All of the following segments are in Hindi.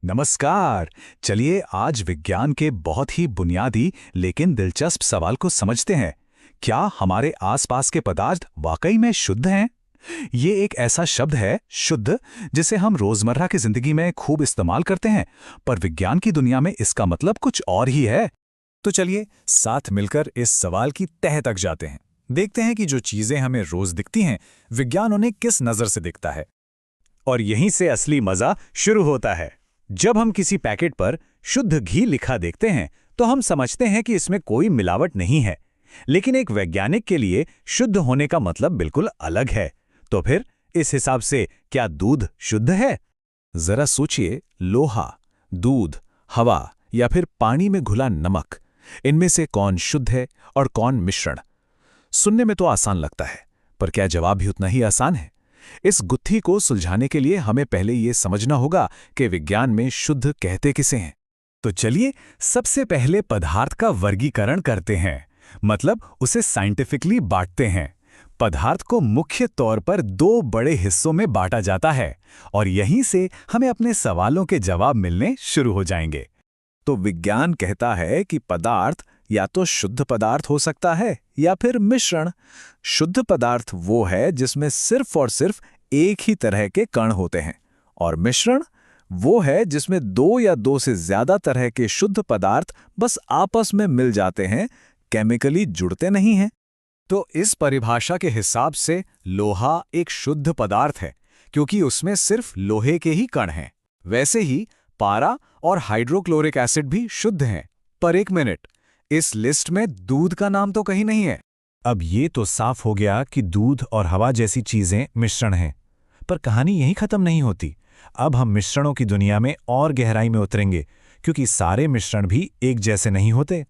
नमस्कार। चलिए आज विज्ञान के बहुत ही बुनियादी लेकिन दिलचस्प सवाल को समझते हैं। क्या हमारे आसपास के पदार्थ वाकई में शुद्ध हैं? ये एक ऐसा शब्द है शुद्ध जिसे हम रोजमर्रा की जिंदगी में खूब इस्तेमाल करते हैं, पर विज्ञान की दुनिया में इसका मतलब कुछ और ही है। तो चलिए साथ मिलकर इस सवाल की तह तक जाते हैं। देखते हैं कि जो चीजें हमें रोज दिखती हैं, विज्ञान उन्हें किस नजर से दिखता है। और यहीं से असली मजा शुरू होता है। जब हम किसी पैकेट पर शुद्ध घी लिखा देखते हैं तो हम समझते हैं कि इसमें कोई मिलावट नहीं है, लेकिन एक वैज्ञानिक के लिए शुद्ध होने का मतलब बिल्कुल अलग है। तो फिर इस हिसाब से क्या दूध शुद्ध है? जरा सोचिए, लोहा, दूध, हवा या फिर पानी में घुला नमक, इनमें से कौन शुद्ध है और कौन मिश्रण? सुनने में तो आसान लगता है, पर क्या जवाब भी उतना ही आसान है? इस गुत्थी को सुलझाने के लिए हमें पहले ये समझना होगा कि विज्ञान में शुद्ध कहते किसे हैं। तो चलिए सबसे पहले पदार्थ का वर्गीकरण करते हैं, मतलब उसे साइंटिफिकली बांटते हैं। पदार्थ को मुख्य तौर पर दो बड़े हिस्सों में बांटा जाता है और यहीं से हमें अपने सवालों के जवाब मिलने शुरू हो जाएंगे। तो विज्ञान कहता है कि पदार्थ या तो शुद्ध पदार्थ हो सकता है या फिर मिश्रण। शुद्ध पदार्थ वो है जिसमें सिर्फ और सिर्फ एक ही तरह के कण होते हैं, और मिश्रण वो है जिसमें दो या दो से ज्यादा तरह के शुद्ध पदार्थ बस आपस में मिल जाते हैं, केमिकली जुड़ते नहीं हैं। तो इस परिभाषा के हिसाब से लोहा एक शुद्ध पदार्थ है क्योंकि उसमें सिर्फ लोहे के ही कण हैं। वैसे ही पारा और हाइड्रोक्लोरिक एसिड भी शुद्ध हैं। पर एक मिनट, इस लिस्ट में दूध का नाम तो कहीं नहीं है। अब ये तो साफ हो गया कि दूध और हवा जैसी चीजें मिश्रण हैं। पर कहानी यहीं खत्म नहीं होती। अब हम मिश्रणों की दुनिया में और गहराई में उतरेंगे, क्योंकि सारे मिश्रण भी एक जैसे नहीं होते।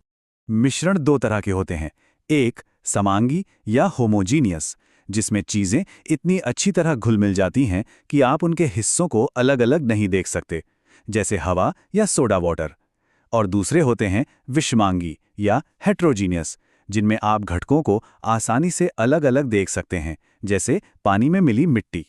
मिश्रण दो तरह के होते हैं। एक समांगी या होमोजीनियस, जिसमें चीजें इतनी अच्छी तरह घुल मिल जाती हैं कि आप उनके हिस्सों को अलग अलग नहीं देख सकते, जैसे हवा या सोडा वाटर। और दूसरे होते हैं विषमांगी या हेट्रोजीनियस, जिनमें आप घटकों को आसानी से अलग अलग देख सकते हैं, जैसे पानी में मिली मिट्टी।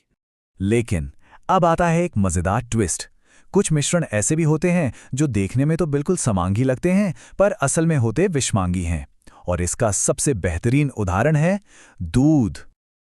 लेकिन अब आता है एक मजेदार ट्विस्ट। कुछ मिश्रण ऐसे भी होते हैं जो देखने में तो बिल्कुल समांगी लगते हैं, पर असल में होते विषमांगी हैं। और इसका सबसे बेहतरीन उदाहरण है दूध।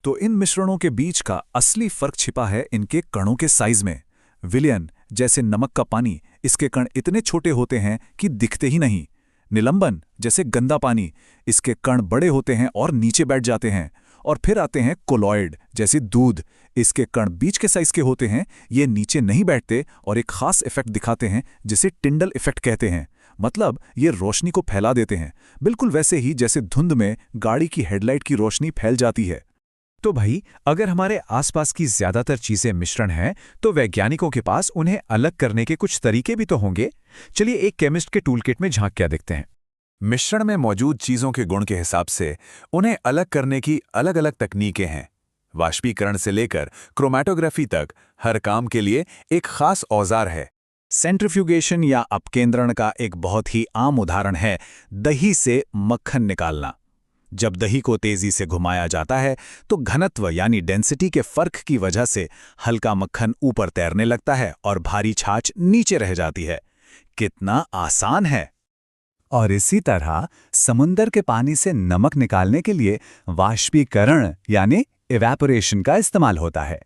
तो इन मिश्रणों के बीच का असली फर्क छिपा है इनके कणों के साइज में। विलयन जैसे नमक का पानी, इसके कण इतने छोटे होते हैं कि दिखते ही नहीं। निलंबन जैसे गंदा पानी, इसके कण बड़े होते हैं और नीचे बैठ जाते हैं। और फिर आते हैं कोलॉइड जैसे दूध, इसके कण बीच के साइज के होते हैं, ये नीचे नहीं बैठते और एक खास इफेक्ट दिखाते हैं जिसे टिंडल इफेक्ट कहते हैं। मतलब ये रोशनी को फैला देते हैं, बिल्कुल वैसे ही जैसे धुंध में गाड़ी की हेडलाइट की रोशनी फैल जाती है। तो भाई, अगर हमारे आसपास की ज्यादातर चीजें मिश्रण हैं, तो वैज्ञानिकों के पास उन्हें अलग करने के कुछ तरीके भी तो होंगे। चलिए एक केमिस्ट के टूलकिट में झांक क्या देखते हैं। मिश्रण में मौजूद चीजों के गुण के हिसाब से उन्हें अलग करने की अलग अलग तकनीकें हैं। वाष्पीकरण से लेकर क्रोमैटोग्राफी तक हर काम के लिए एक खास औजार है। सेंट्रिफ्यूगेशन या अपकेंद्रण का एक बहुत ही आम उदाहरण है दही से मक्खन निकालना। जब दही को तेजी से घुमाया जाता है तो घनत्व यानी डेंसिटी के फर्क की वजह से हल्का मक्खन ऊपर तैरने लगता है और भारी छाछ नीचे रह जाती है। कितना आसान है। और इसी तरह समुंदर के पानी से नमक निकालने के लिए वाष्पीकरण यानी इवेपोरेशन का इस्तेमाल होता है।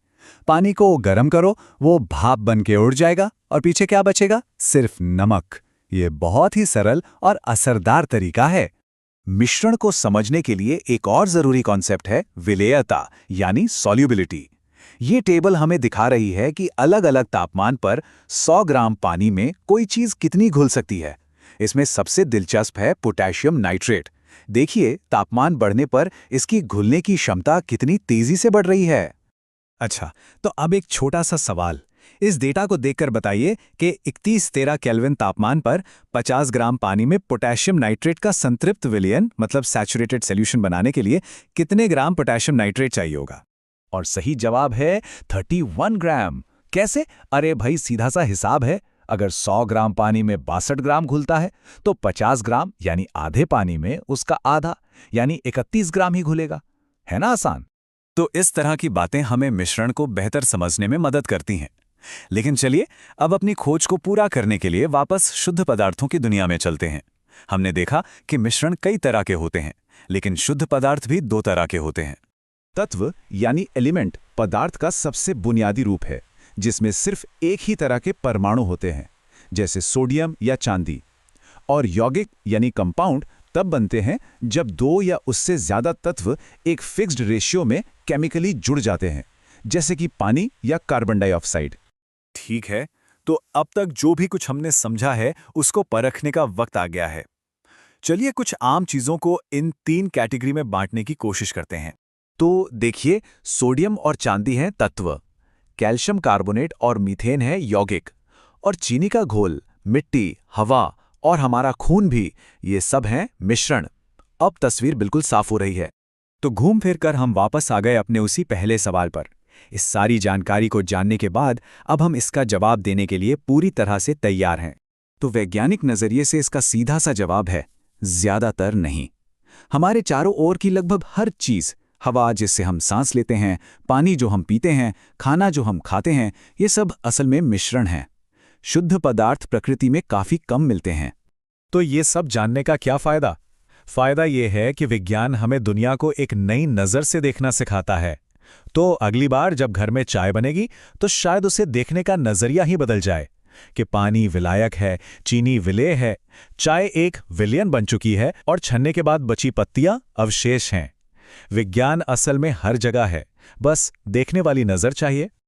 पानी को गर्म करो, वो भाप बन के उड़ जाएगा और पीछे क्या बचेगा? सिर्फ नमक। ये बहुत ही सरल और असरदार तरीका है। मिश्रण को समझने के लिए एक और जरूरी कॉन्सेप्ट है विलेयता यानी सॉल्युबिलिटी। ये टेबल हमें दिखा रही है कि अलग अलग तापमान पर 100 ग्राम पानी में कोई चीज कितनी घुल सकती है। इसमें सबसे दिलचस्प है पोटेशियम नाइट्रेट। देखिए तापमान बढ़ने पर इसकी घुलने की क्षमता कितनी तेजी से बढ़ रही है। अच्छा, तो अब एक छोटा सा सवाल। इस डेटा को देखकर बताइए कि 31-13 केल्विन तापमान पर 50 ग्राम पानी में पोटेशियम नाइट्रेट का संतृप्त विलयन मतलब सैचुरेटेड सॉल्यूशन बनाने के लिए कितने ग्राम पोटेशियम नाइट्रेट चाहिए होगा? और सही जवाब है 31 ग्राम। कैसे? अरे भाई, सीधा सा हिसाब है। अगर 100 ग्राम पानी में 62 ग्राम घुलता है तो 50 ग्राम यानी आधे पानी में उसका आधा यानी 31 ग्राम ही घुलेगा। है ना आसान? तो इस तरह की बातें हमें मिश्रण को बेहतर समझने में मदद करती हैं। लेकिन चलिए अब अपनी खोज को पूरा करने के लिए वापस शुद्ध पदार्थों की दुनिया में चलते हैं। हमने देखा कि मिश्रण कई तरह के होते हैं, लेकिन शुद्ध पदार्थ भी दो तरह के होते हैं। तत्व यानी एलिमेंट पदार्थ का सबसे बुनियादी रूप है, जिसमें सिर्फ एक ही तरह के परमाणु होते हैं, जैसे सोडियम या चांदी। और यौगिक यानी कंपाउंड तब बनते हैं जब दो या उससे ज्यादा तत्व एक फिक्स्ड रेशियो में केमिकली जुड़ जाते हैं, जैसे कि पानी या कार्बन डाइऑक्साइड। ठीक है, तो अब तक जो भी कुछ हमने समझा है उसको परखने का वक्त आ गया है। चलिए कुछ आम चीजों को इन 3 कैटेगरी में बांटने की कोशिश करते हैं। तो देखिए, सोडियम और चांदी हैं तत्व, कैल्शियम कार्बोनेट और मीथेन है यौगिक, और चीनी का घोल, मिट्टी, हवा और हमारा खून भी, ये सब हैं मिश्रण। अब तस्वीर बिल्कुल साफ हो रही है। तो घूम फिर कर हम वापस आ गए अपने उसी पहले सवाल पर। इस सारी जानकारी को जानने के बाद अब हम इसका जवाब देने के लिए पूरी तरह से तैयार हैं। तो वैज्ञानिक नजरिए से इसका सीधा सा जवाब है ज्यादातर नहीं। हमारे चारों ओर की लगभग हर चीज, हवा जिससे हम सांस लेते हैं, पानी जो हम पीते हैं, खाना जो हम खाते हैं, ये सब असल में मिश्रण हैं। शुद्ध पदार्थ प्रकृति में काफी कम मिलते हैं। तो ये सब जानने का क्या फायदा? फायदा ये है कि विज्ञान हमें दुनिया को एक नई नज़र से देखना सिखाता है। तो अगली बार जब घर में चाय बनेगी तो शायद उसे देखने का नजरिया ही बदल जाए कि पानी विलायक है, चीनी विलेय है, चाय एक विलयन बन चुकी है और छन्ने के बाद बची पत्तियां अवशेष हैं। विज्ञान असल में हर जगह है, बस देखने वाली नजर चाहिए।